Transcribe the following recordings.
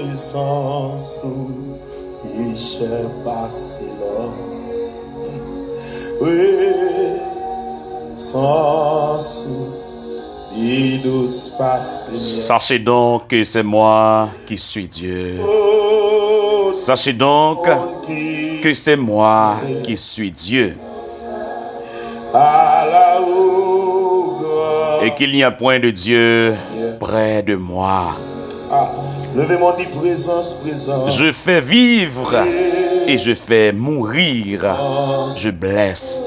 Présence il cher passé là. Présence il douce passé. Sachez donc que c'est moi qui suis Dieu. Sachez donc que c'est moi qui suis Dieu. Et qu'il n'y a point de Dieu près de moi. Levez-moi dit présence, présence. Je fais vivre et je fais mourir. Je blesse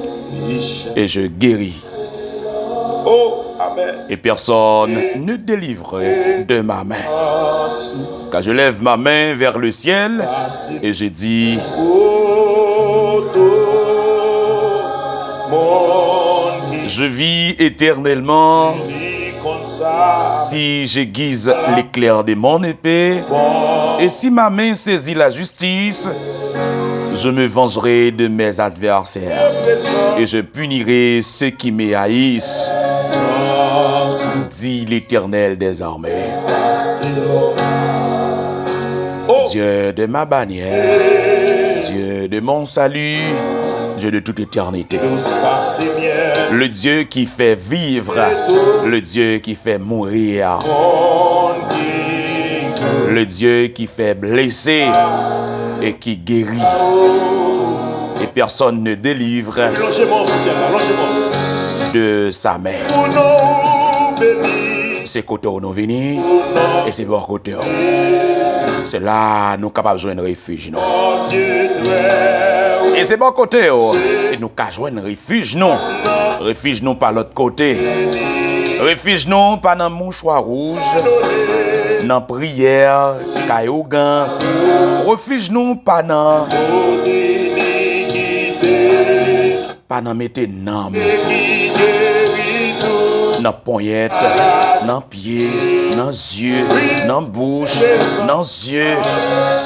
et je guéris. Oh, amen. Et personne ne délivre de ma main. Car je lève ma main vers le ciel et je dis: je vis éternellement si j'aiguise l'éclair de mon épée, et si ma main saisit la justice, je me vengerai de mes adversaires et je punirai ceux qui me haïssent, dit l'Éternel des armées. Dieu de ma bannière, Dieu de mon salut, Dieu de toute éternité. Le Dieu qui fait vivre, le Dieu qui fait mourir, le Dieu qui fait blesser et qui guérit. Et personne ne délivre de sa main. C'est côté où nous venons et c'est bon côté. C'est là nous sommes capables de jouer un refuge. Non? Et c'est bon côté. Et nous sommes jouer un refuge. Non? Refuge non par l'autre côté. Refuge non pas dans mouchoir rouge. Dans prière, caillougan. Refuge non pas dans. Pas dans mettre nam. Dans poignette, dans pied, dans yeux, dans bouche, dans yeux.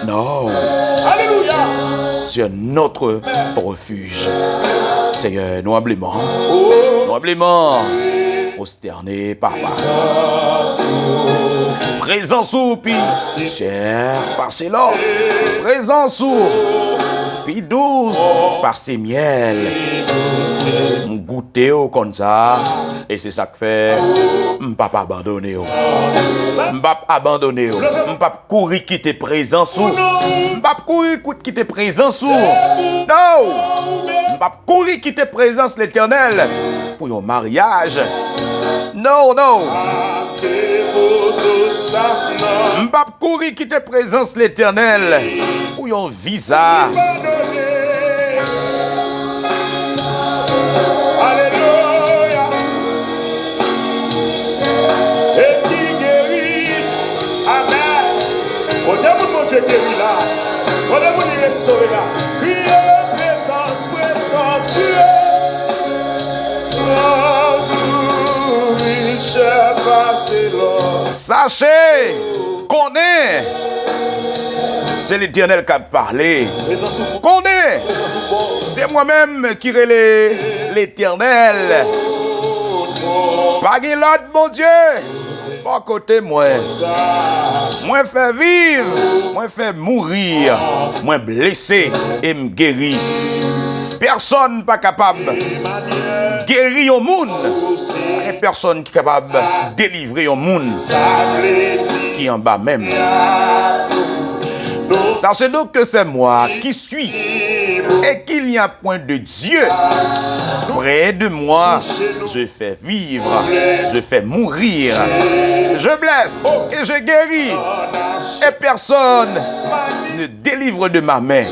Non. Alléluia. C'est notre refuge. Seigneur, noblement, prosterné, papa. Présence ou pi, cher, par ses lors. Présence ou pi douce, par ses miel. Goûter au comme ça. Et c'est ça que fait, m'papa abandonné. M'papa abandonné. M'papa courir quitter présence ou. M'papa courir quitter présence ou. Non. M'papa courir quitter présence l'Éternel pour un mariage. Non, non. M'papa courir quitter présence l'Éternel pour un visa. Sachez qu'on est. C'est l'Éternel qui a parlé. Qu'on est. C'est moi-même qui relais l'Éternel. Pas l'autre, mon Dieu. Pas côté moi. Moi fait vivre. Moi fait mourir. Moi blessé et me guérir. Personne pas capable de guérir au monde. Et personne qui est capable de délivrer au monde qui est en bas même. Sachez donc que c'est moi qui suis et qu'il n'y a point de Dieu près de moi. Je fais vivre, je fais mourir, je blesse et je guéris. Et personne ne délivre de ma main.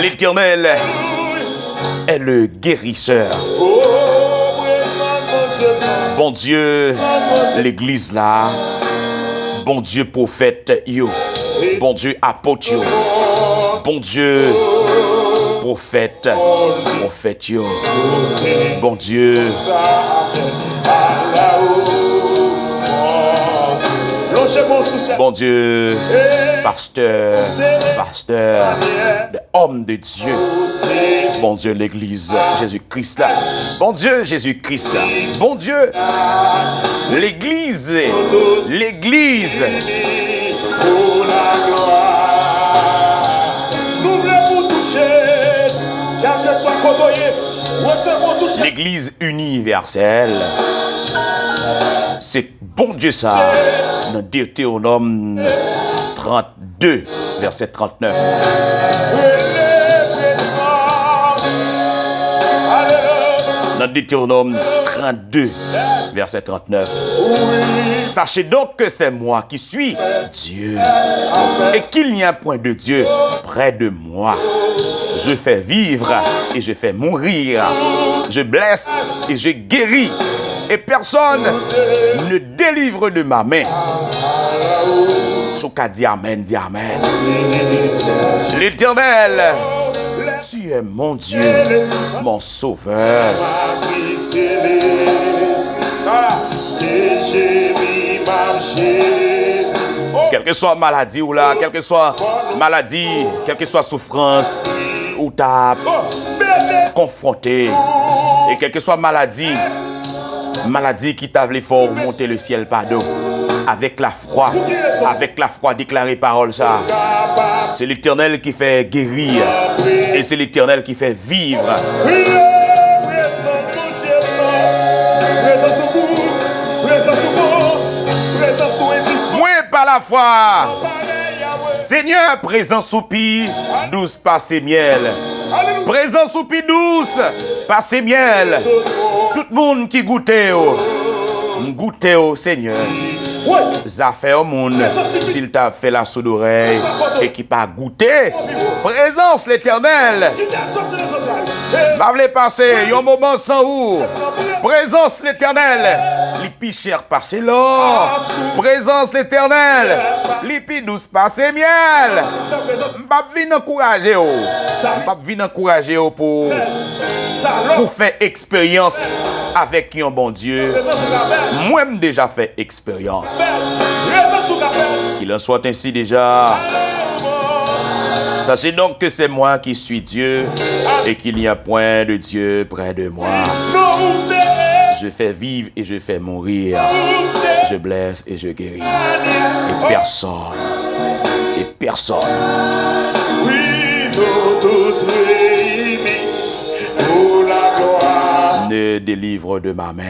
L'Éternel est le guérisseur. Bon Dieu, l'église là. Bon Dieu, prophète yo. Bon Dieu, apôtre yo. Bon Dieu, prophète yo. Bon Dieu. Bon Dieu, pasteur, homme de Dieu. Bon Dieu, l'Église, Jésus-Christ là. Bon Dieu, Jésus-Christ là. Bon Dieu, l'Église. L'Église. Pour la gloire. Nous voulons toucher. Quel que soit côtoyé. Recevons toucher. L'Église universelle. C'est bon Dieu ça. Dans Deutéronome 32, verset 39. Dans Deutéronome 32, verset 39. Sachez donc que c'est moi qui suis Dieu et qu'il n'y a point de Dieu près de moi. Je fais vivre et je fais mourir. Je blesse et je guéris. Et personne ne délivre de ma main. Souka dit Amen, dit Amen. L'Éternel, tu es mon Dieu, mon sauveur. Quelle que soit maladie ou là, quelle que soit maladie, quelle que soit souffrance, ou t'as confronté, et quelle que soit maladie qui t'a voulu faire monter le ciel, pardon, avec la foi, déclarer parole ça. C'est l'Éternel qui fait guérir, et c'est l'Éternel qui fait vivre. Moi par la foi, Seigneur, présent soupir, douce passé miel. Présent soupir douce, passé miel. Tout le monde qui goûtait au Seigneur. Ça fait au monde, s'il t'a fait la sourde oreille et qui pas goûté, présence l'Éternel. M'a voulu passer un moment sans où. Présence l'Éternel. Lipi cher passé l'or. Présence l'Éternel. Lipi douce passé miel. M'pa vin encourager pour faire expérience avec un bon Dieu. Moi-même déjà fait expérience. Qu'il en soit ainsi déjà. Sachez donc que c'est moi qui suis Dieu et qu'il n'y a point de Dieu près de moi. Je fais vivre et je fais mourir. Je blesse et je guéris. Et personne. Ne délivre de ma main.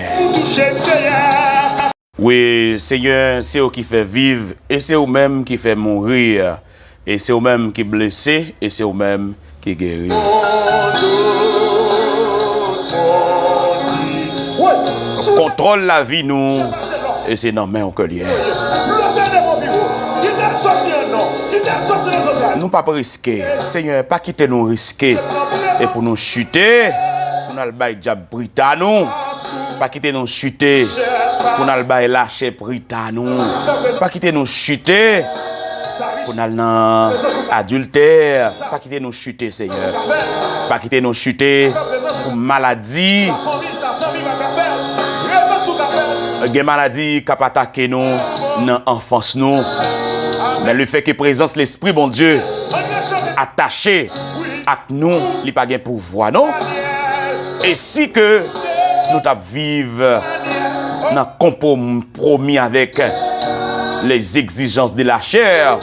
Oui, Seigneur, c'est vous qui fait vivre et c'est vous-même qui fait mourir. Et c'est vous-même qui blessé et c'est vous-même qui guérit. Contrôle la vie nous et c'est dans main au collier. Nous pas risquer. Seigneur, pas quitter nous risquer. Et pour nous chuter, pour nous le diable brita nous. Pas quitter nous chuter. Pour nous le lâcher brita nous. Pas quitter nous chuter. Pour nous adultère. Pas quitter nous chuter, Seigneur. Pas quitter nous chuter pour maladie. Des maladies qui ont attaqué nous dans l'enfance nous. Mais le fait que présence l'Esprit, bon Dieu, attaché à nous, il n'y a pas de pouvoir, non? Et si que nous vivons dans un compromis avec les exigences de la chair,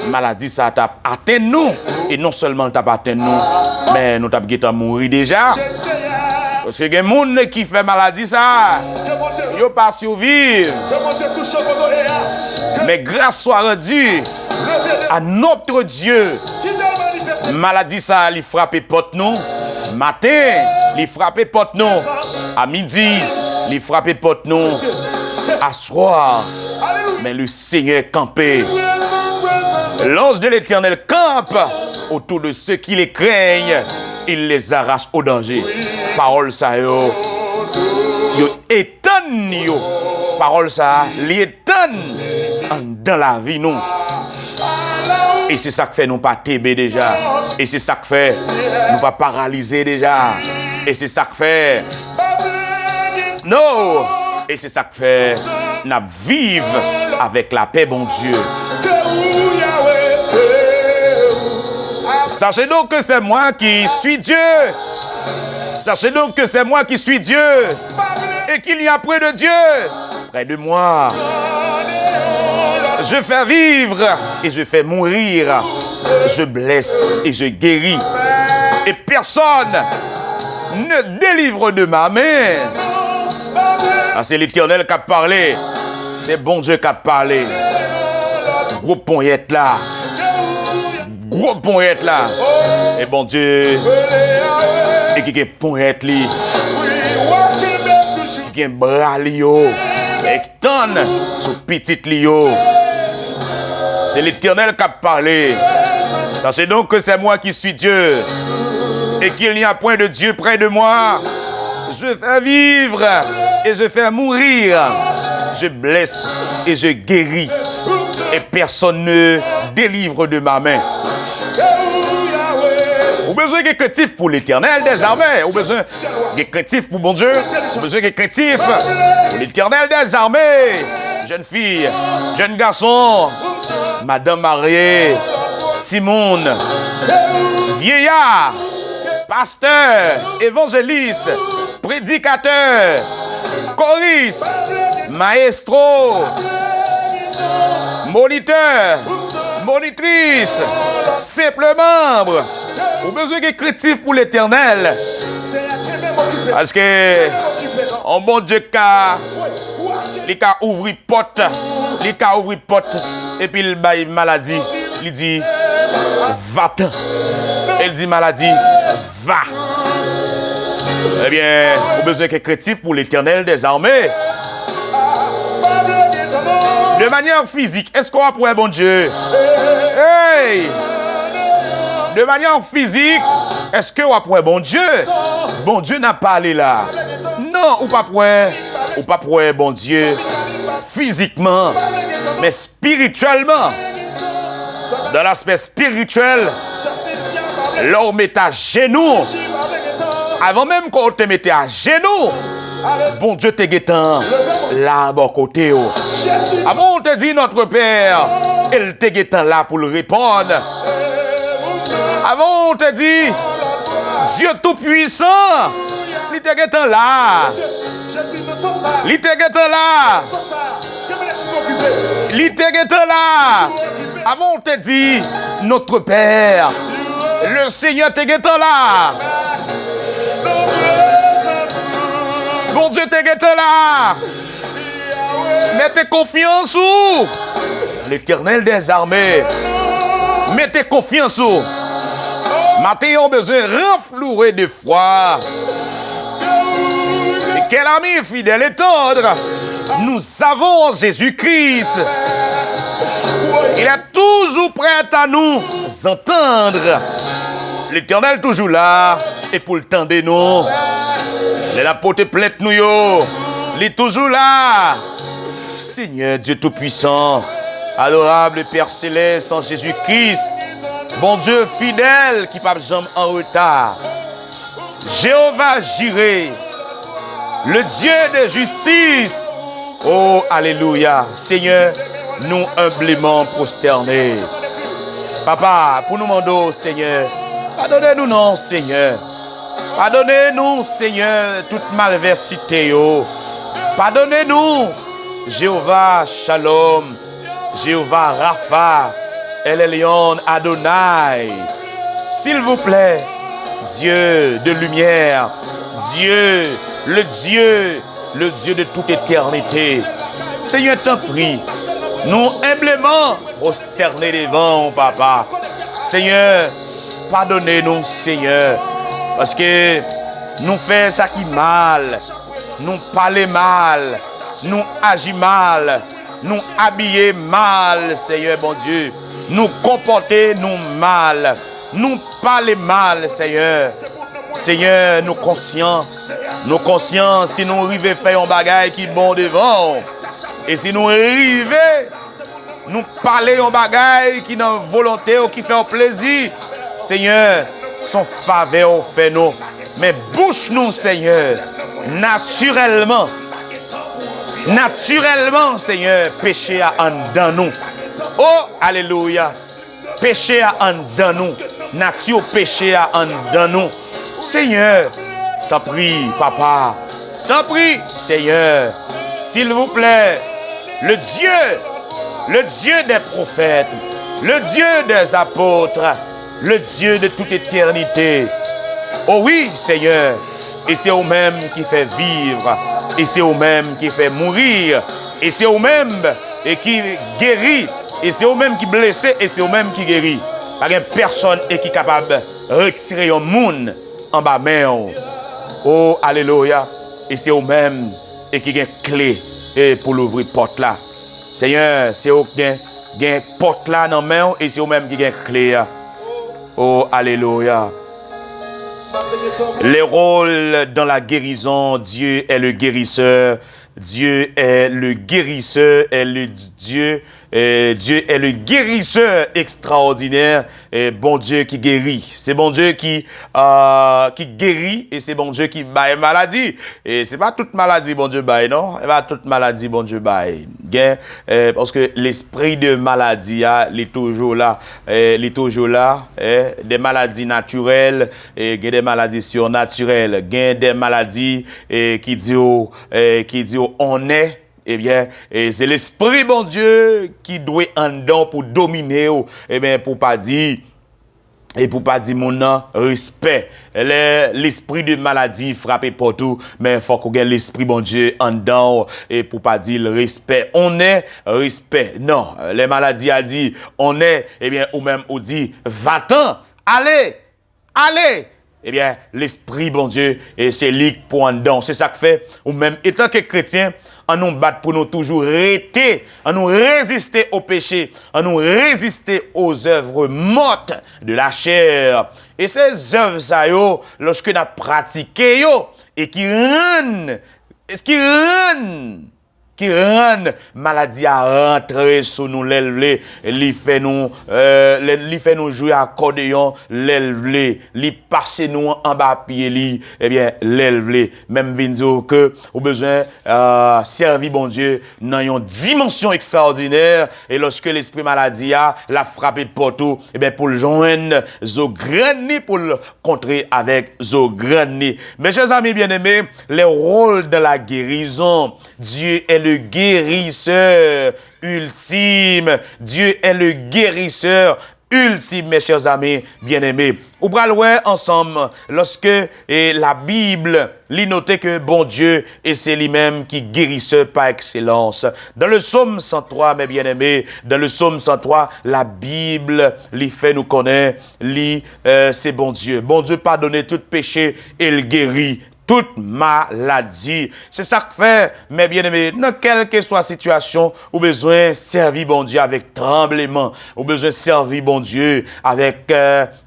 maladie ça t'a atteint nous. Et non seulement t'a atteint nous, mais nous t'avons mourir déjà. Parce que les gens qui font maladie ça, ils ne pas survivre. Mais grâce soit rendue à notre Dieu. Maladie ça, il frappe porte nous. Matin, il frappe porte nous. À midi, il frappe porte nous. À soir, mais le Seigneur campé. L'ange de l'Éternel campe autour de ceux qui les craignent. Il les arrache au danger. Parole ça yo étonne yo. Parole ça l'étonne dans la vie nous. Et c'est ça que fait nous pas TB déjà. Et c'est ça que fait nous pas paralyser déjà. Et c'est ça que fait non. Et c'est ça que fait nous vivre avec la paix bon Dieu. Sachez donc que c'est moi qui suis Dieu. Sachez donc que c'est moi qui suis Dieu. Et qu'il n'y a près de Dieu, près de moi. Je fais vivre et je fais mourir. Je blesse et je guéris. Et personne ne délivre de ma main. Ah, c'est l'Éternel qui a parlé. C'est bon Dieu qui a parlé. Gros poète là. Gros poète là. Et bon Dieu. Et qui est poète li. Qui est bras li yo. Et qui tonne sous petite li yo. C'est l'Éternel qui a parlé. Sachez donc que c'est moi qui suis Dieu. Et qu'il n'y a point de Dieu près de moi. Je fais vivre et je fais mourir. Je blesse et je guéris. Et personne ne délivre de ma main. Vous avez besoin de créatif pour l'Éternel des armées. Vous avez besoin de créatif pour mon Dieu. Vous avez besoin de créatif pour l'Éternel des armées. Jeune fille, jeune garçon, madame mariée, Simone, vieillard, pasteur, évangéliste, prédicateur, choriste, maestro, moniteur, monitrice, simple membre. Vous avez besoin de créatif pour l'Éternel. Parce que un bon Dieu qui a ouvert porte, et puis il baille maladie, il dit va-t'en. Il dit maladie, va. Eh bien, vous avez besoin de créatif pour l'Éternel des armées. De manière physique, est-ce qu'on va pour un bon Dieu? Hey! De manière physique, est-ce qu'on va pour un bon Dieu? Bon Dieu n'a pas allé là. Non, ou pas pour un bon Dieu physiquement, mais spirituellement. Dans l'aspect spirituel, l'homme est à genoux. Avant même qu'on te mette à genoux, bon Dieu te guettant là à bon côté. Avant on te dit notre Père, il te guettant là pour le répondre. Avant on te dit Dieu tout-puissant, il te guettant là. Il te guettant là. Il te guettant là. Avant on te dit notre Père, le Seigneur te guettant là. Bon Dieu te guettant là. Mettez confiance où l'Éternel des armées. Mettez confiance où. Matin ont besoin renflouer de foi. Et quel ami fidèle et tendre. Nous avons Jésus-Christ. Il est toujours prêt à nous entendre. L'Éternel toujours là. Et pour le temps de nous. Il a porté plainte nous yo. Il est toujours là. Seigneur Dieu Tout-Puissant, adorable Père Céleste en Jésus-Christ, bon Dieu fidèle qui pas jamais en retard. Jéhovah Jireh, le Dieu de justice. Oh, alléluia. Seigneur, nous humblement prosternés. Papa, pour nous demander, Seigneur, pardonnez-nous non, Seigneur. Pardonnez-nous, Seigneur, toute malversité. Pardonnez-nous, Jéhovah Shalom, Jéhovah Rapha, El Elyon Adonai. S'il vous plaît, Dieu de lumière, Dieu, le Dieu de toute éternité. Seigneur, t'en prie, nous humblement prosternés devant, Papa. Seigneur, pardonnez-nous, Seigneur, parce que nous faisons ça qui mal, nous parlons mal, nous agissons mal, nous habillons mal, Seigneur bon Dieu. Nous comportons nous mal, nous parlons mal, Seigneur. Seigneur, nous conscients si nous arrivons à faire un bagage qui est bon devant. Et si nous arrivons, nous parler un bagage qui est dans volonté ou qui fait un plaisir, Seigneur, son faveur fait nous. Mais bouche nous, Seigneur, naturellement, Seigneur, péché à en dans nous. Oh, alléluia. Péché à en dans nous. nature péché en dans nous. Seigneur, t'en prie, papa. T'en prie, Seigneur. S'il vous plaît, le Dieu des prophètes, le Dieu des apôtres, le Dieu de toute éternité. Oh oui, Seigneur, et c'est vous-même qui fait vivre, et c'est vous-même qui fait mourir, et c'est vous-même et qui guérit, et c'est vous-même qui blesse, et c'est vous-même qui guérit. Pas une personne qui est capable de retirer un monde en bas main. Oh, alléluia. Et c'est vous-même et qui a une clé pour l'ouvrir porte là. Seigneur, c'est vous qui a une porte là dans la main et c'est vous-même qui a une clé. Oh, alléluia. Les rôles dans la guérison, Dieu est le guérisseur. Dieu est le guérisseur, Dieu est le guérisseur extraordinaire, et bon Dieu qui guérit. C'est bon Dieu qui guérit et c'est bon Dieu qui baille maladie. Et c'est pas toute maladie bon Dieu baille, non? C'est pas toute maladie bon Dieu baille. Parce que l'esprit de maladie, il est toujours là. Des maladies naturelles et des maladies surnaturelles. Des maladies qui disent on est. Eh bien, c'est l'esprit, bon Dieu, qui doit en dedans pour dominer, eh bien, pour pas dire mon nom, respect. L'esprit de maladie frappe partout, mais il faut qu'on ait l'esprit, bon Dieu, en dedans, et pour pas dire le respect. On est, respect. Non, les maladies a dit, on est, eh bien, ou même, on dit, va-t'en, allez. Eh bien, l'esprit, bon Dieu, et c'est lui pour en dedans. C'est ça que fait, ou même, étant que chrétien, en nous battre pour nous toujours rester, en nous résister au péché, en nous résister aux œuvres mortes de la chair. Et ces œuvres, ça, lorsque nous pratiquons, et qui rendent maladie à rentrer sur nous l'élever, li fait nous jouer accordéon l'élever, li passer nous en bas pied li, eh bien l'élever, même vinzo que au besoin servir bon Dieu dans une dimension extraordinaire et lorsque l'esprit maladie a la frappé partout, eh bien pour le joindre zo grandi pour le contrer avec zo grandi. Mes chers amis bien-aimés, les rôles de la guérison, Dieu est le guérisseur ultime. Dieu est le guérisseur ultime, mes chers amis bien-aimés. Ou bralouer ensemble, lorsque la Bible lit noté que bon Dieu, et c'est lui-même qui guérisseur par excellence. Dans le psaume 103, mes bien-aimés, dans le psaume 103, la Bible lui fait nous connaître, c'est bon Dieu. Bon Dieu pardonne tout péché et le guérit toute maladie. C'est ça que fait, mes bien-aimés, dans quelle que soit la situation, ou besoin servir bon Dieu avec tremblement, ou besoin servir bon Dieu avec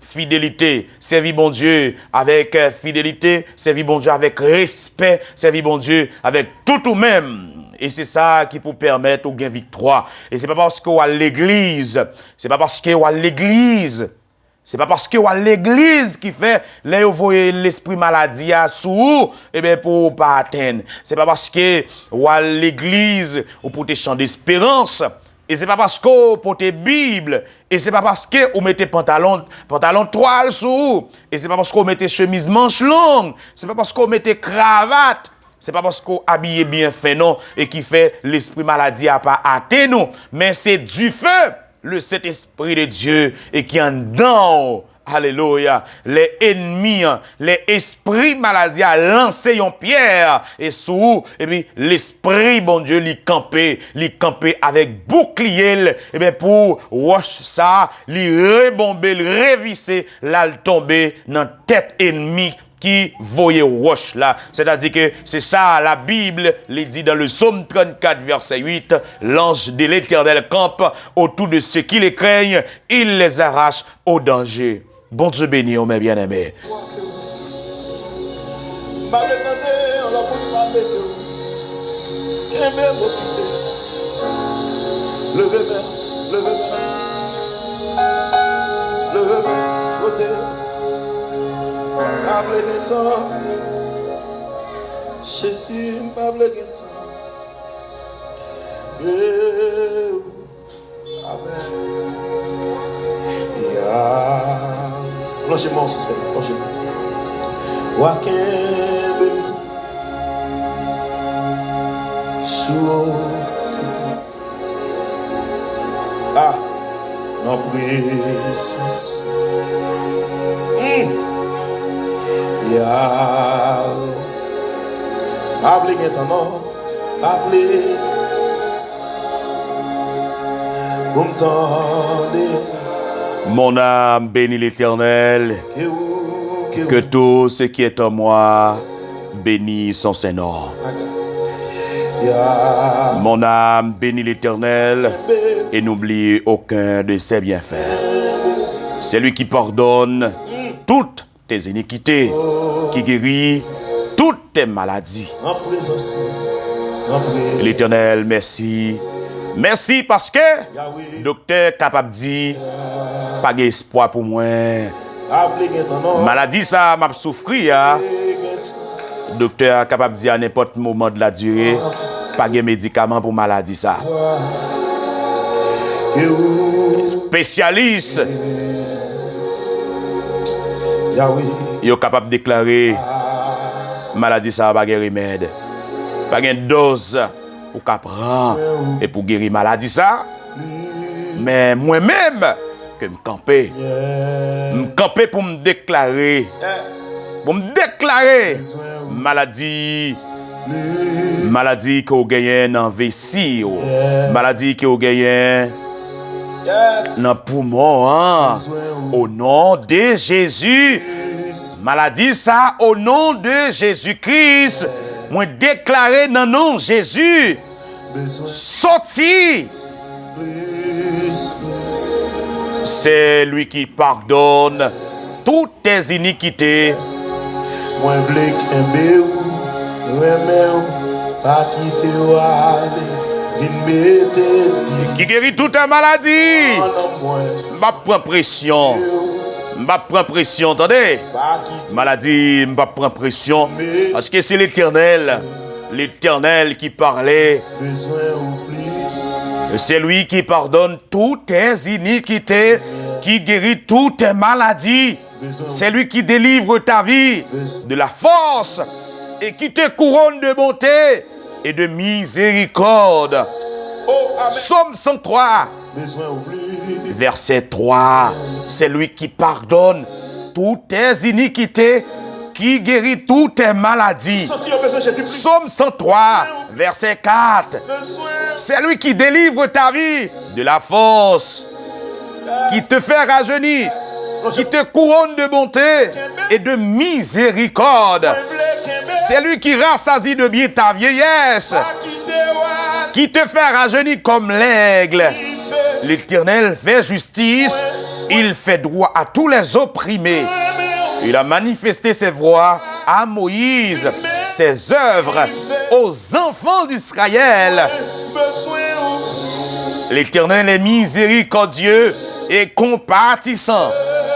fidélité, servir bon Dieu avec fidélité, servir bon Dieu avec respect, servir bon Dieu avec tout ou même. Et c'est ça qui peut permettre au gain victoire. Et c'est pas parce qu'on à l'église, c'est pas parce qu'on à l'église qui fait là vous voyez l'esprit maladie à sous et bien pour pas atteindre. C'est pas parce que ou à l'église ou pour te chant d'espérance. Et c'est pas parce que pour tes Bible, et c'est pas parce que vous mettez pantalon toile sous, et c'est pas parce que vous mettez chemise manche longue, c'est pas parce que vous mettez cravate, c'est pas parce que vous habillez bien fait non, et qui fait l'esprit maladie à pas atteindre nous, mais c'est du feu, le Saint-Esprit de Dieu, et qui en dedans. Alléluia. Les ennemis, les esprits maladies a lancé une pierre et sous, et puis l'esprit, bon Dieu, l'y camper avec bouclier, et bien pour wash ça, l'y rebomber, l'y révisser, là, le tomber dans tête ennemie qui voyait wash là. C'est-à-dire que c'est ça, la Bible, les dit dans le psaume 34, verset 8, l'ange de l'Éternel campe autour de ceux qui les craignent, il les arrache au danger. Bon Dieu béni, mes bien-aimés. Levez-moi, frottez. Pable Genton, Jésus, Pable Genton. Amen. Branchez-moi sur scène. Branchez-moi. Wakembe mtu. Sous. Ah. Dans présence. Yahweh. Pavle gen tan nan. Pavle. Vous m'entendez. Mon âme bénit l'Éternel, que tout ce qui est en moi bénisse son Saint-Nom. Mon âme bénit l'Éternel et n'oublie aucun de ses bienfaits. C'est lui qui pardonne toutes tes iniquités, qui guérit toutes tes maladies. L'Éternel, merci. Merci parce que docteur capable dit pas d'espoir pour moi. Maladie ça m'a souffrir. Docteur capable dire à n'importe moment de la durée pas de médicament pour maladie ça. Spécialiste yo capable de déclarer maladie ça pas de remède. Pas de dose pour qu'à prendre et pour guérir maladie ça. Mais moi-même que me camper pour me déclarer maladie que vous gagnez dans vessie, maladie que vous gagnez dans poumon, hein? Au nom de Jésus, maladie ça au nom de Jésus-Christ, moi déclarer dans nom Jésus, sorti. C'est lui qui pardonne toutes tes iniquités. Moi vle kembe ou, remè ou, pas quitter ou aller, vin mette ti. Qui guérit toutes tes maladies. M'a prend pression. Attendez. Maladie, m'a prend pression. Parce que c'est l'Éternel qui parlait. C'est lui qui pardonne toutes tes iniquités, qui guérit toutes tes maladies. C'est lui qui délivre ta vie de la force et qui te couronne de bonté et de miséricorde. Psaume 103, verset 3. C'est lui qui pardonne toutes tes iniquités, qui guérit toutes tes maladies. Psaume 103, verset 4. C'est lui qui délivre ta vie de la force, qui te fait rajeunir, qui te couronne de bonté et de miséricorde. C'est lui qui rassasie de bien ta vieillesse, qui te fait rajeunir comme l'aigle. L'Éternel fait justice, il fait droit à tous les opprimés. Il a manifesté ses voies à Moïse, ses œuvres aux enfants d'Israël. L'Éternel est miséricordieux et compatissant,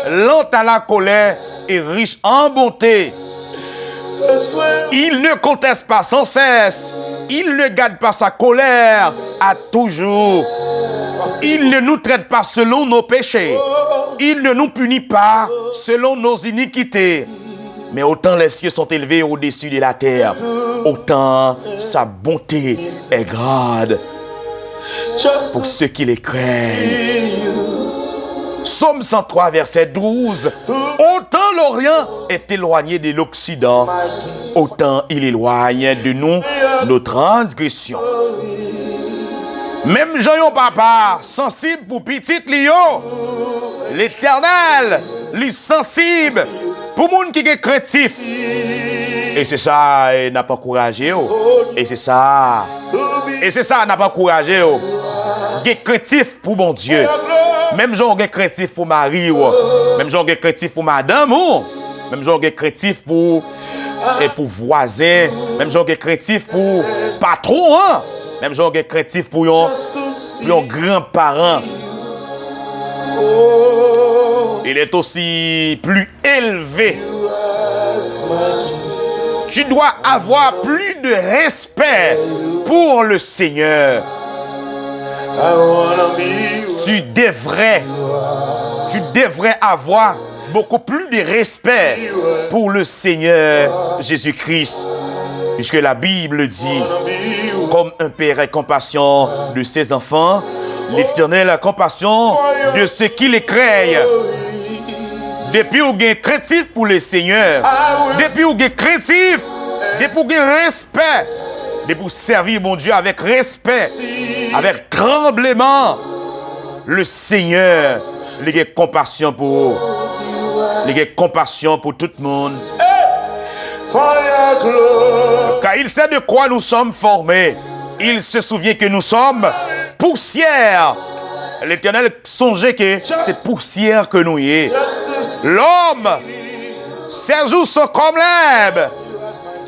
lent à la colère et riche en bonté. Il ne conteste pas sans cesse, il ne garde pas sa colère à toujours. Il ne nous traite pas selon nos péchés, il ne nous punit pas selon nos iniquités. Mais autant les cieux sont élevés au-dessus de la terre, autant sa bonté est grande pour ceux qui les craignent. Psaume 103, verset 12. Autant l'Orient est éloigné de l'Occident, autant il éloigne de nous nos transgressions. Même Jean papa, sensible pour petit Lio, l'Éternel, lui sensible pour moun qui est créatif. Et c'est ça, il n'a pas encouragé. Et c'est ça, n'a pas encouragé. Il est créatif pour mon Dieu. Même genre il est créatif pour Marie. Même genre il est créatif pour madame. Même genre il est créatif pour voisin. Même genre il est créatif pour patron. Même genre il est créatif pour un grand-parent. Il est aussi plus élevé. Tu dois avoir plus de respect pour le Seigneur. Tu devrais avoir beaucoup plus de respect pour le Seigneur Jésus-Christ. Puisque la Bible dit, comme un père a compassion de ses enfants, l'Éternel a compassion de ceux qui les craignent. Depuis où il y a craintif pour le Seigneur, depuis où il y a craintif, depuis où il y a respect, depuis où servir mon Dieu avec respect, avec tremblement, le Seigneur, il y a compassion pour eux. Il y a compassion pour tout le monde. Car il sait de quoi nous sommes formés. Il se souvient que nous sommes poussière. L'Éternel songeait que c'est poussière que nous y est. L'homme, ses jours sont comme l'herbe.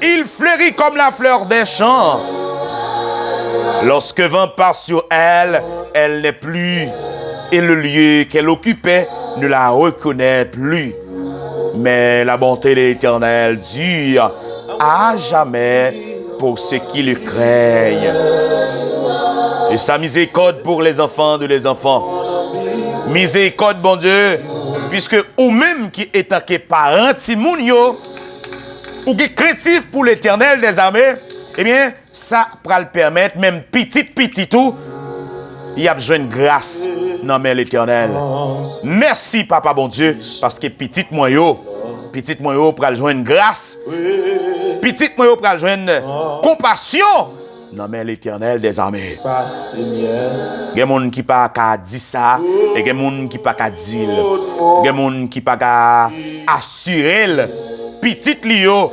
Il fleurit comme la fleur des champs. Lorsque vent passe sur elle, elle n'est plus. Et le lieu qu'elle occupait ne la reconnaît plus. Mais la bonté de l'Éternel dure à jamais pour ceux qui le craignent. Et sa miséricorde pour les enfants de les enfants. Miséricorde, bon Dieu, puisque ou même qui est un parent Timounio, ou qui est créatif pour l'Éternel des armées, eh bien, ça va le permettre, même petit tout, il y a besoin de grâce. Non, mais l'Éternel. Merci, Papa, bon Dieu, parce que petit moyen pour le joindre grâce. Petit moyen pour le joindre compassion. Non, mais l'Éternel des armées. Il y a des gens qui ne peuvent pas dire ça, et il y a des gens qui ne peuvent pas dire. Il y a des gens qui ne peuvent pas assurer. Petit Lio.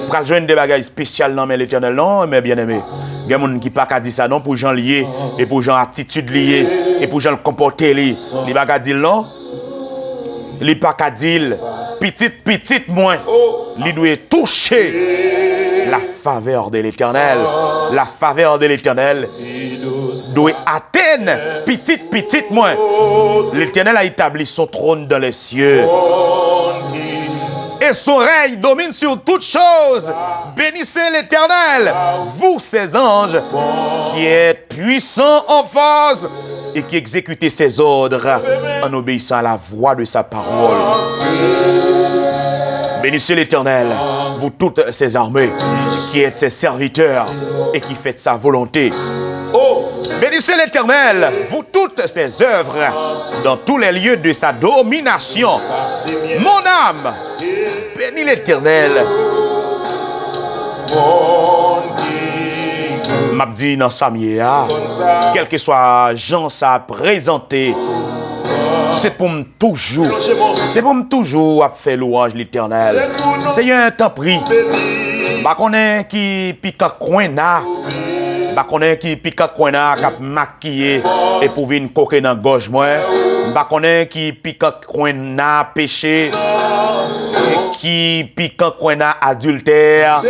Pour joindre des bagages spéciales, non, mais l'Éternel, non, mais bien aimé. Il y a des gens qui ne peuvent pas dire ça, non, pour gens liés, et pour gens attitude liée, et pour gens comporter liés. Les bagages dire non. Les pas qu'à dire, petit moins, il doit toucher la faveur de l'Éternel. La faveur de l'Éternel doit atteindre petit moins. L'Éternel a établi son trône dans les cieux. Et son règne domine sur toutes choses. Bénissez l'Éternel, vous ses anges, qui êtes puissants en force et qui exécutez ses ordres en obéissant à la voix de sa parole. Bénissez l'Éternel, vous toutes ses armées, qui êtes ses serviteurs et qui faites sa volonté. Bénissez l'Éternel, vous toutes ses œuvres, dans tous les lieux de sa domination. Mon âme, bénis l'Éternel. M'abdi dans Samia, quel que soit Jean ça présenté, c'est pour me toujours faire louange l'Éternel. C'est un temps pris. Bah qu'on est qui pique coin là. Bah qu'on est qui pique coin là cap maquillé et pour venir coquer dans gauche moi. Bah qu'on est qui pique coin là péché. Qui pique coin là adultère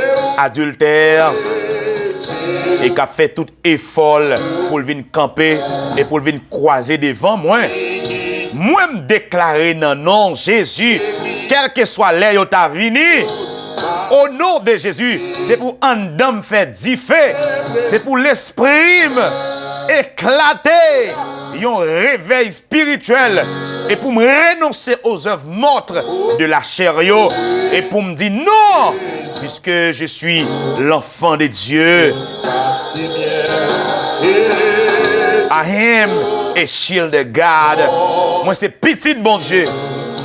et qui a fait tout effort pour venir camper et pour venir croiser devant moi. Moi me déclarer dans le nom de Jésus, quel que soit l'air où tu as venu, au nom de Jésus, c'est pour un dame faire differ, c'est pour l'esprit éclater, un réveil spirituel, et pour me renoncer aux œuvres mortes de la chair, et pour me dire non, puisque je suis l'enfant de Dieu. I am a shield of God. Moi, c'est petit bon Dieu.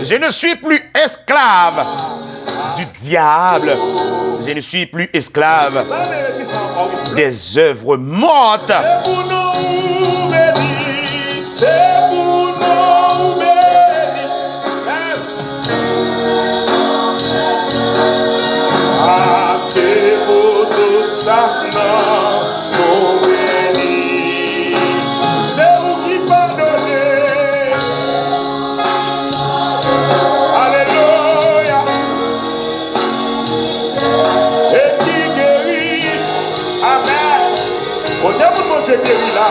Je ne suis plus esclave du diable. Je ne suis plus esclave des œuvres mortes. C'est pour tout ça, non, béni. C'est vous qui pardonnez. Alléluia. Et qui guérit. Amen. On a mon Dieu guéri là.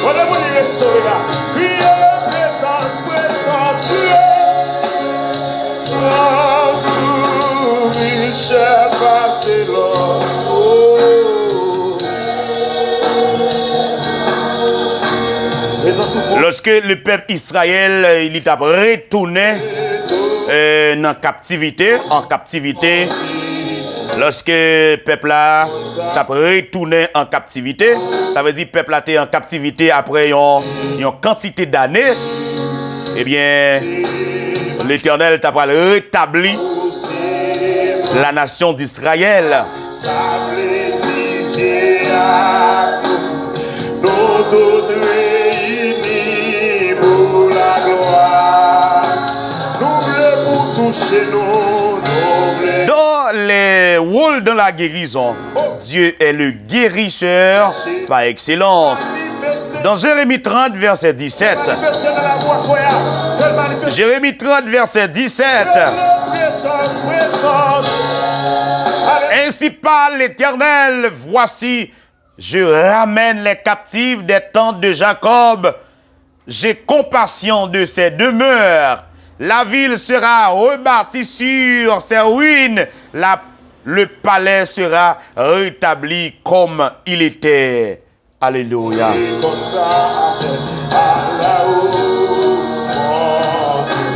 On a mon Dieu sauvé là. Priez, présence, priez. Shall pass it, Lord. Oh. Lorsque le peuple Israël il est retourné en captivité, lorsque le peuple là t'a retourné en captivité, ça veut dire que le peuple là était en captivité après une quantité d'années, eh bien, l'Éternel t'a rétabli la nation d'Israël. Dans les rôles de la guérison, Dieu est le guérisseur par excellence. Dans Jérémie 30, verset 17. Jérémie 30, verset 17. Ainsi parle l'Éternel, voici, je ramène les captifs des tentes de Jacob. J'ai compassion de ses demeures. La ville sera rebâtie sur ses ruines. Le palais sera rétabli comme il était. Alléluia.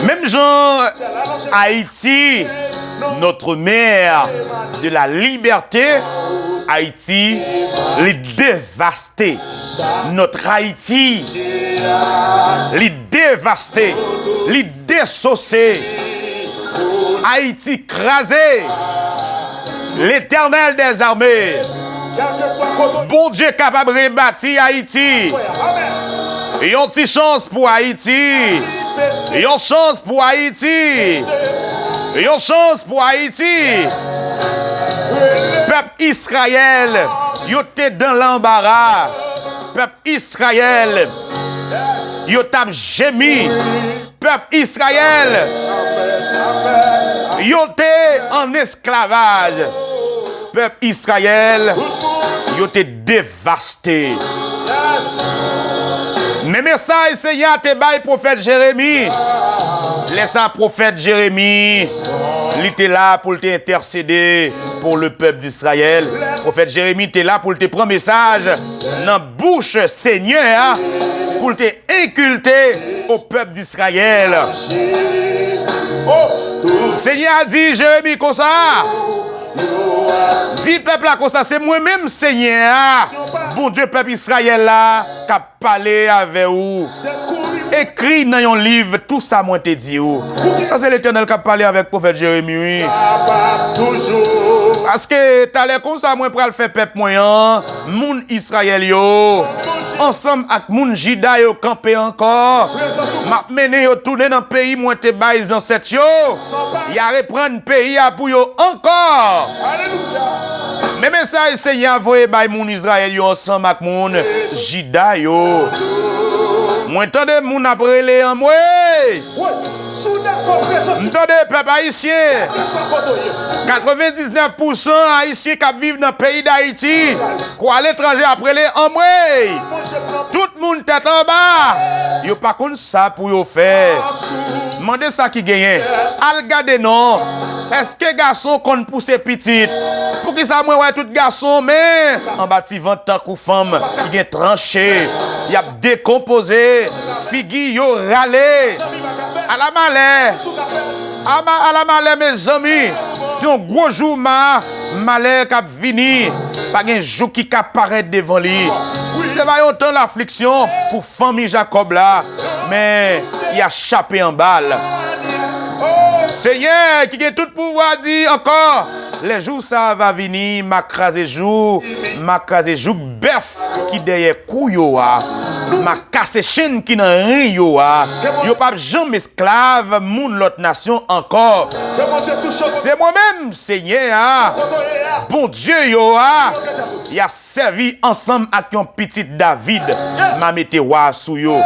Même Jean, Haïti, notre mère de la liberté, Haïti, les dévasté. Notre Haïti, les dévasté, les dessaucé. Haïti crasé. L'Éternel des armées. Bon Dieu capable de rebâtir Haïti. Et une petite chance pour Haïti. Et une chance pour Haïti. Et une chance pour Haïti. Peuple Israël, yo te dans l'embarras. Peuple Israël, yo t'a gémi. Peuple Israël, yo te en esclavage. Peuple Israël, yo te dévasté. Mais message Seigneur te bail prophète Jérémie. Laisse un prophète Jérémie. Il était là pour t'intercéder pour le peuple d'Israël. Prophète Jérémie était là pour te prendre message dans la bouche Seigneur pour te inculter au peuple d'Israël. Seigneur a dit Jérémie comme ça. Dis peuple là comme ça, c'est moi-même Seigneur. Bon Dieu, peuple Israël là, qui a parlé avec vous. Écrit dans un livre tout ça moi te dit. Ça c'est l'Éternel qui a parlé avec le prophète Jérémie. Parce que t'as l'air comme ça moi pour le faire peuple moyen, moun Israël yo. Ensemble avec moun Jida yo campé encore. M'a mené yo tourner dans le pays moi te bail ancêtre yo. Y a reprendre pays pour yo encore. Mais message Seigneur voye bay moun Israël yo ensemble avec moun Jida yo. Moi entendez moun après les en moi. Entendez peuple haïtien. 99% haïtiens qui vivent dans le pays d'Haïti. Quoi l'étranger après les en moi. Tout le monde tête en bas. Yo pas contre ça pour yo faire. Demandez ça qui gagne. Al gade non. Est-ce que garçon qu'on pousse petite? Pour qui ça moi ouais tout garçon mais en bâtiment tant que femme qui est tranché, il a décomposé, figi yo râlé. À la malais. À la malais mes amis, si un gros jour malais cap vini, pas un jour qui cap paraître devant lui. C'est pas autant l'affliction pour famille Jacob là, mais il a échappé en balle. Seigneur qui a tout pouvoir dire encore, les jours ça va venir, m'a crasé jour bœuf qui derrière couyo a, m'a cassé chaîne qui n'a rien yo a. Yo pas jamais esclave moun l'autre nation encore. C'est moi-même Seigneur, bon Dieu yo a, il a servi ensemble avec un petit David, m'a mette wa sou yo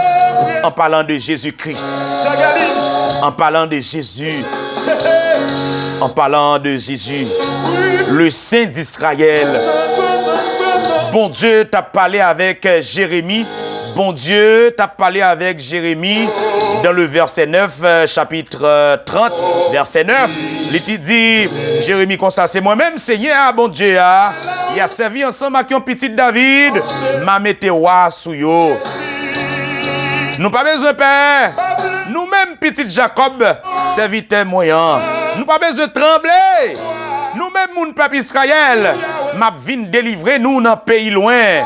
en parlant de Jésus-Christ. En parlant de Jésus, en parlant de Jésus, le Saint d'Israël. Bon Dieu t'a parlé avec Jérémie. Bon Dieu t'a parlé avec Jérémie dans le verset 9, chapitre 30, verset 9. Il te dit, Jérémie comme ça, c'est moi-même Seigneur, bon Dieu. Il a servi ensemble avec un petit David. M'a mette wa sou yo. Nous pas besoin père. Nous-mêmes petit Jacob, serviteur moyen. Nous pas besoin de trembler. Nous-mêmes mon peuple Israël, m'a vinn délivrer nous dans pays loin.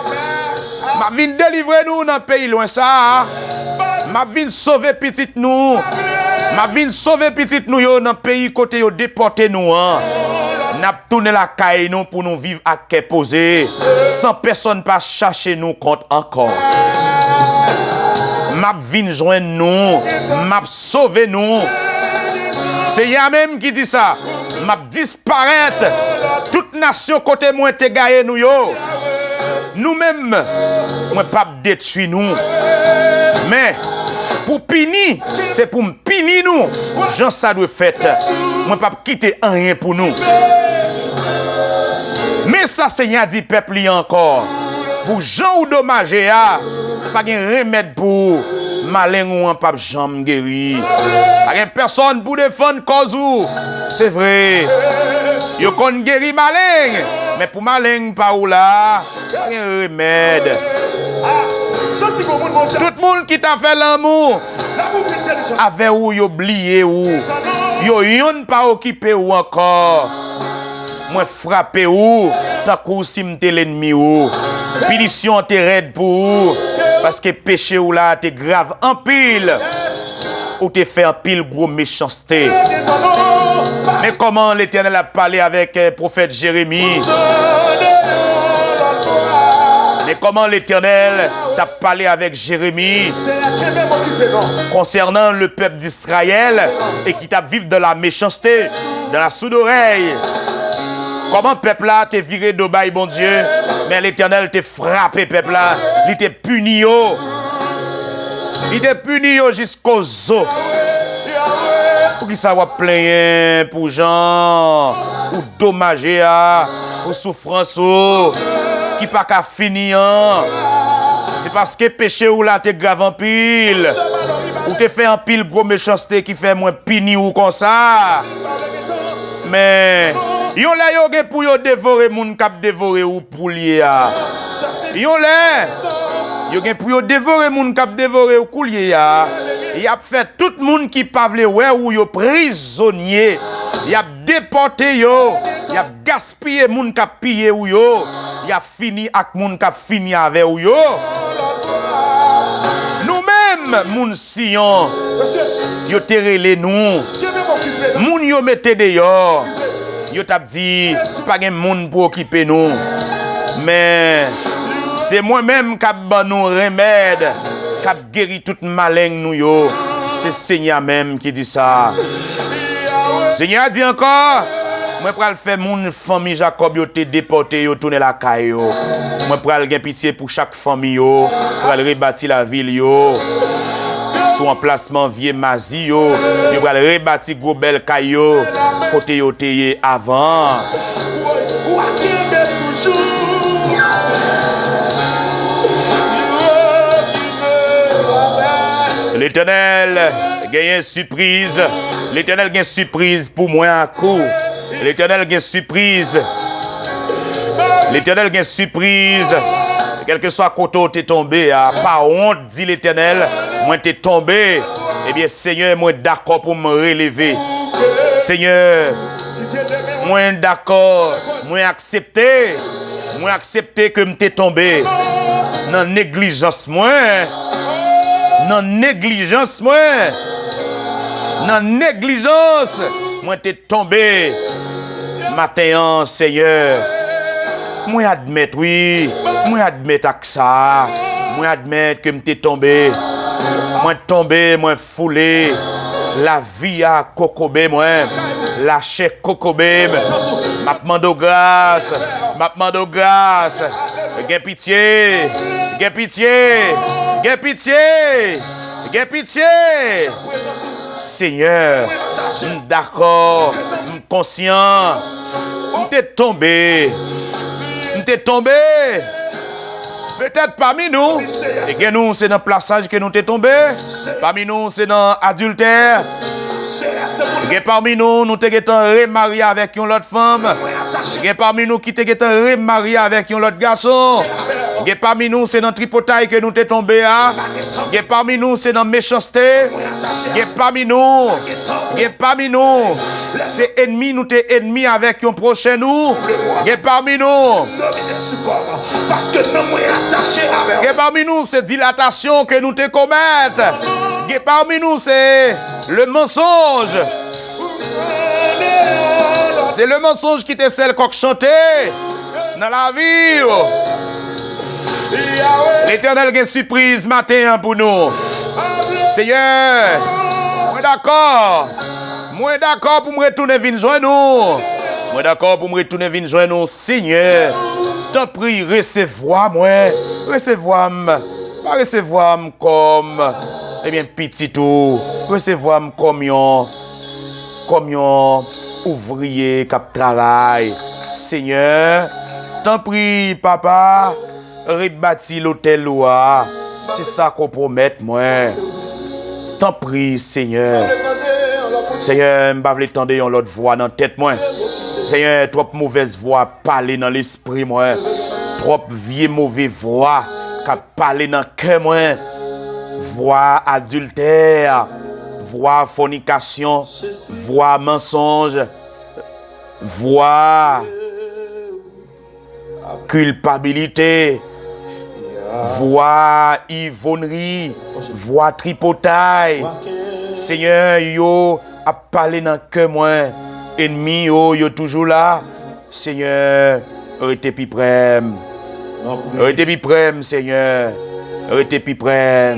M'a vinn délivrer nous dans pays loin ça. M'a vinn sauver petit nous. M'a vinn sauver petit nous yo dans pays côté yo déporter nous hein. N'a tourné la caille nous pour nous vivre à quai posé sans personne pas chercher nous compte encore. M'a vinn joindre nous, m'a sauver nous. C'est y'a même qui dit ça. M'a disparaître. Toute nation côté moi te gagne nous yo. Nous-mêmes, moi pas détruire nous. Mais pour punir, c'est pour me punir nous. Jean ça doit faire. Moi pas quitter rien pour nous. Mais ça Seigneur dit peuple encore. Pour Jean ou dommager pas de remède pour malin ou un pape jambe guéri. Pas personne pour défendre cause ou. C'est vrai. Yo kon guéri malin, mais pour malin pas ou là, pas de remède. Tout le monde qui t'a fait l'amour avec ou yo oublié ou yo yon pas occupé ou encore. Moi frappé ou tant que si m'te l'ennemi ou. Punition te raide pour ou parce que péché ou là t'es grave en pile. Ou t'es fait en pile gros méchanceté. Mais comment l'Éternel a parlé avec le prophète Jérémie? Mais comment l'Éternel t'a parlé avec Jérémie concernant le peuple d'Israël et qui t'a vécu de la méchanceté, de la sourde oreille? Comment le peuple là t'es viré d'Obaï, bon Dieu, mais l'Éternel t'est frappé, peuple là, il t'est puni, il t'est puni jusqu'aux os. Pour qui ça va plaindre pour gens, ou dommager, ou souffrance, qui pas qu'à finir. C'est parce que péché ou là t'es grave en pile, ou t'es fait en pile gros méchanceté qui fait moins puni ou comme ça. Mais yon là yo gen pour yo dévorer moun k'ap dévorer ou pour lié a. Yon là yo gen pour yo dévorer moun k'ap dévorer ou coulier a. Y a fait tout moun qui pa vle ouais ou yo prisonnier. Y a déporté yo, y a gaspillé moun k'ap pillé ou yo. Y a fini ak moun k'ap fini avec ou yo. Nous-mêmes moun Sion yo terele nous. Moun yo mette dehors. Yo t'a dit, pas gen moun pour occuper nous. Mais c'est moi-même qui ban nous remède, qui guéri toute malin nous yo. C'est Seigneur même qui dit ça. Seigneur dit encore, moi pral faire moun famille Jacob yo te déporté yo tourner la caille yo. Moi pral gen pitié pour chaque famille yo, pral rebâtir la ville yo. Sous emplacement vieux mazi yo, yo pral rebâtir gros bel caille yo, côté yo te avant. L'Éternel gagne surprise. L'Éternel gagne surprise pour moi à coup. L'Éternel gagne surprise. L'Éternel gagne surprise. Quel que soit côté où t'es tombé, pas honte, dit l'Éternel, moi t'es tombé. Eh bien, Seigneur, moi d'accord pour me relever. Seigneur, moi d'accord, moi accepter que m'te tombé. Dans négligence moi. Dans négligence moi. Dans négligence, moi t'es tombé. Matin, Seigneur. Moi admettre oui, moi admettre que ça. Moi admettre que m'te tombé. Moi tombé, moi foulé. La vie à kokobé moi. Lâcher kokobé. M'a demandé grâce. M'a demandé grâce. Gain pitié. Gain pitié. Gain pitié. Gain pitié. Seigneur, d'accord, conscient. M'te tombé. M'te tombé. Peut-être parmi nous, et que nous, c'est dans le plaçage que nous t'es tombé. Parmi nous, c'est dans adultère. Et parmi nous, nous t'es remarié avec une autre femme. Et parmi nous, qui t'es remarié avec un autre garçon. Gè parmi nous, c'est dans tripotail que nous t'es tombé. Gè parmi nous, c'est dans méchanceté. Gè parmi nous. Gè parmi nous. C'est ennemi, nous t'es ennemi avec un prochain nous. Gè parmi nous. Parce que nous attaché avec. Gè parmi nous, c'est dilatation que nous t'es commettre. Gè parmi nous, c'est le mensonge. C'est le mensonge qui te celle qu'on chanté dans la vie. L'Éternel a une surprise matin pour nous. Seigneur, moi d'accord. Moi d'accord pour me retourner venir joindre nous. Moi d'accord pour me retourner venir joindre nous. Seigneur, t'en prie, recevoir-moi. Recevoir-moi. Pas recevoir-moi comme, eh bien, petit tout. Recevoir-moi comme un ouvrier qui travaille. Seigneur, t'en prie, papa, rebâti l'hôtel là. C'est ça qu'on promet, moi. T'en prie, Seigneur. Seigneur, je ne vais pas entendre l'autre voix dans la tête, moi. Seigneur, trop mauvaise voix parler dans l'esprit, moi. Trop vieille mauvaise voix qui parler dans le cœur, moi. Voix adultère, voix fornication, voix mensonge, voix culpabilité, voix ivonnerie, voix tripotail. Seigneur, yo a parlé dans le cœur, moi. Ennemi, yo toujours là. Seigneur, arrêtez plus près. Arrêtez plus près, Seigneur. Arrêtez plus près.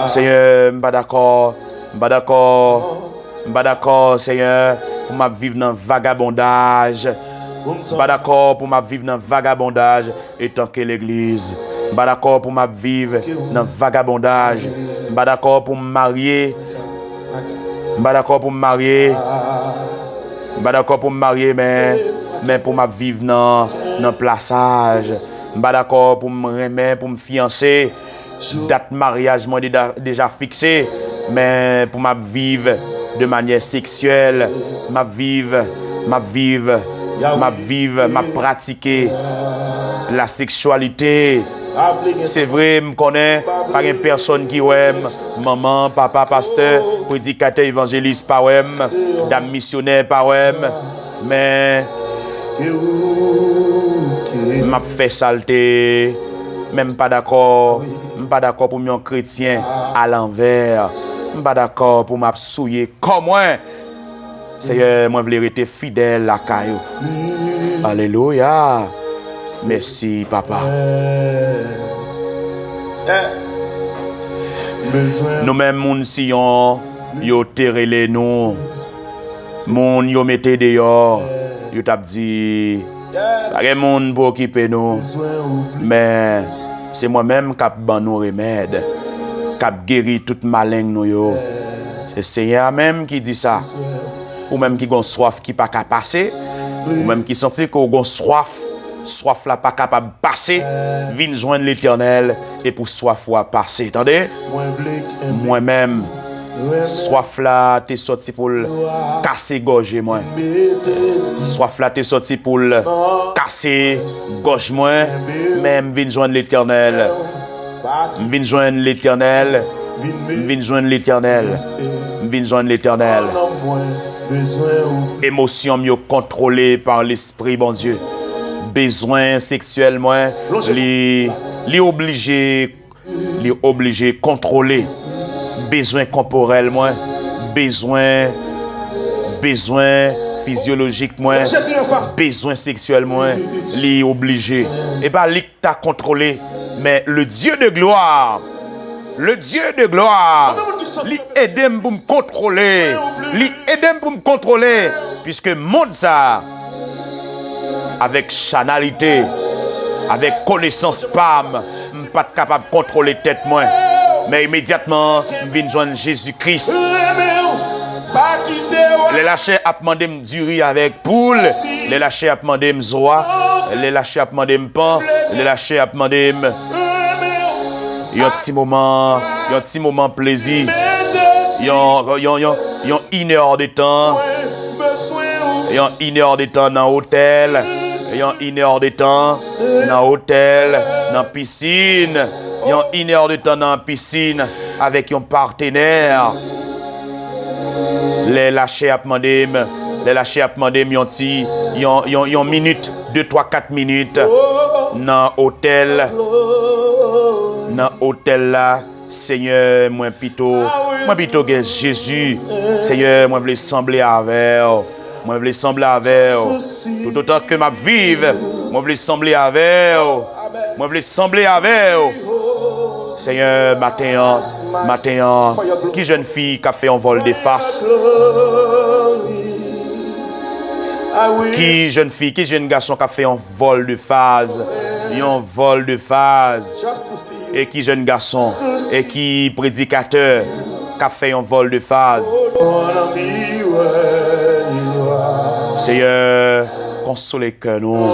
Seigneur, je ne suis pas d'accord. Je ne suis pas d'accord, Seigneur, pour ma vivre dans le vagabondage. Je ne suis pas d'accord pour ma vivre dans le vagabondage et tant que l'église. Je ne suis pas d'accord pour ma vivre dans le vagabondage. Je ne suis pas d'accord pour me marier. Je ne suis pas d'accord pour me marier. Je ne suis pas d'accord pour me marier, mais pour ma vivre dans le plaçage. Je ne suis pas d'accord pour me remettre, pour me fiancer. Date mariage moi déjà fixée, mais pour ma vivre de manière sexuelle, ma pratiquer la sexualité. C'est vrai, je connais pas une personne qui aime maman, papa, pasteur, prédicateur, évangéliste, pas aime, dame missionnaire, pas aime, mais m'a fait saleté. Même pas d'accord. Je suis pas d'accord pour un chrétien à l'envers. Je suis pas d'accord pour m'absouiller comme moi. Seigneur, moi je voulais rester fidèle à Caillou. Alléluia. Merci, papa. Nous-mêmes, moun sillon, yo terrele nous. Moun yo mette dehors. Yo tap dit, pas de moun pour occuper nous. Mais c'est moi-même qui a ban nous remède, qui a guéri toute malaigne nous yo. C'est Seigneur même qui dit ça. Ou même qui a soif qui pas capable passer, ou même qui senti qu'on a soif là pas capable passer, vinn joindre l'Éternel et pour soif ou passer. Attendez? Moi-même soif là t'es sorti pour casser gorge moi. Soif là t'es sorti pour casser gorge moi, même vinn joindre l'Éternel. Vinn joindre l'Éternel. Vinn joindre l'Éternel. Vinn joindre l'Éternel. Émotion mieux contrôlée par l'esprit bon Dieu. Besoin sexuel moi, li obligé contrôler. Besoin corporel moi, besoin physiologique moi, besoin sexuel moi, li obligé. Et pas li t'a contrôlé, mais le Dieu de gloire, li aide pour me contrôler, puisque monde ça avec chanalité, avec connaissance pam, je suis pas capable de contrôler tête moi. Mais immédiatement, je viens joindre Jésus-Christ. Les lâchers a demandé me durer avec poule, les lâchers a demandé me zoa, les lâchers a demandé me pan, les lâchers a demandé me un petit moment plaisir. Une heure de temps. Une heure de temps dans l'hôtel. yon 1 heure de temps dans l'hôtel, dans la piscine. Yon 1 heure de temps dans la piscine avec un partenaire. Les lâchés à demander, yon minute, 2, 3, 4 minutes dans l'hôtel. Dans l'hôtel là, Seigneur, moi plutôt que Jésus. Seigneur, moi voulais sembler avec. Moi voulais sembler avec. Tout autant que ma vive, moi voulais sembler avec. Moi voulais sembler avec. Seigneur, matin, qui jeune fille qui a fait un vol de face? Qui jeune fille, qui jeune garçon qui a fait un vol de phase? Un vol de phase. Et qui jeune garçon, et qui prédicateur qui a fait un vol de phase? Seigneur, consolez que nous.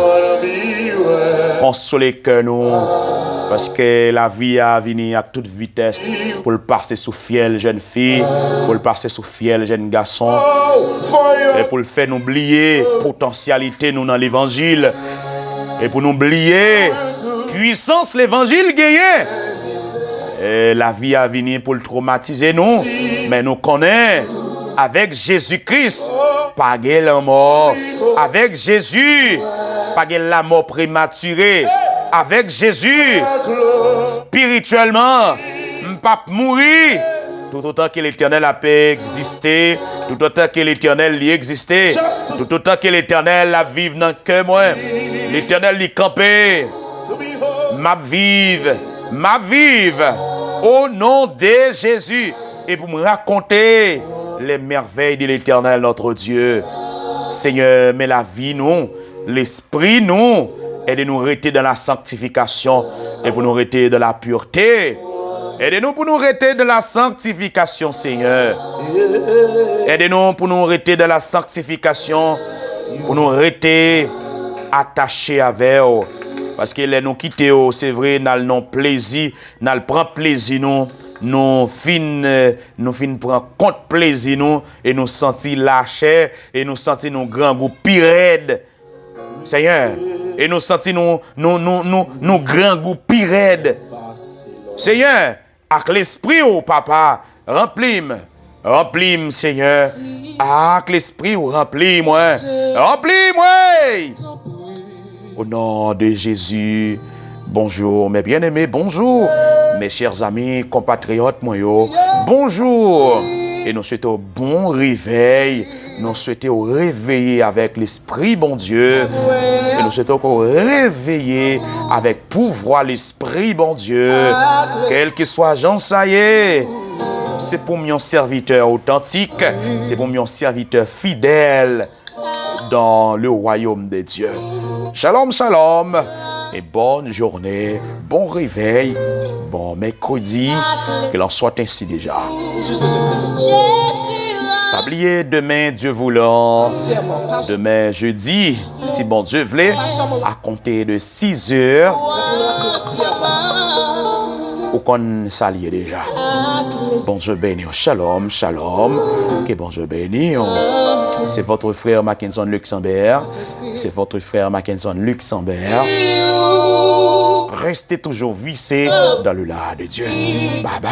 Consolez que nous. Parce que la vie a venu à toute vitesse pour le passer sous fiel jeune fille, pour le passer sous fiel jeune garçon, et pour le faire nous oublier potentialité nous dans l'évangile, et pour nous oublier puissance l'évangile gagné. Et la vie a venu pour le traumatiser nous, mais nous connaissons avec Jésus-Christ, pas la mort, avec Jésus, pas la mort prématurée. Avec Jésus, spirituellement, pas mourir. Tout autant que l'Éternel a pu exister, tout autant que l'Éternel y existait, tout autant que l'Éternel a vivre dans le cœur moi, l'Éternel y campé. Ma vive, au nom de Jésus, et pour me raconter les merveilles de l'Éternel notre Dieu. Seigneur, mais la vie nous, l'esprit nous, aidez-nous à rester dans la sanctification et pour nous rester dans la pureté. Aidez-nous pour nous rester dans la sanctification, Seigneur. Aidez-nous pour nous rester dans la sanctification, pour nous rester attachés avec vous. Parce que les nous quitter, c'est vrai, nous avons plaisir, nous prenons plaisir, nous fin prendre compte plaisir, nous, et nous sentir lâcher, et nous sentir nos grands goûts pire. Seigneur, et nous sentir nos grands goûts pire. Seigneur, avec l'esprit, oh papa, remplis-moi, Seigneur. Avec l'esprit, remplis-moi. Au nom de Jésus, bonjour, mes bien-aimés, bonjour, mes chers amis, compatriotes, bonjour. Et nous souhaitons bon réveil. Nous souhaitons réveiller avec l'Esprit, bon Dieu. Et nous souhaitons réveiller avec pouvoir l'Esprit, bon Dieu. Quel que soit Jean, ça y est. C'est pour mon serviteur authentique. C'est pour mon serviteur fidèle dans le royaume de Dieu. Shalom, shalom. Et bonne journée, bon réveil, bon mercredi, que l'on soit ainsi déjà. Pas oublier demain, Dieu voulant, demain jeudi, si bon Dieu voulait, à compter de 6 heures, ou qu'on s'allie déjà. Bon Dieu béni, shalom, shalom, que bon Dieu béni. C'est votre frère Mackinson Luxembourg. C'est votre frère Mackinson Luxembourg. Restez toujours vissés dans le lard de Dieu. Bye bye.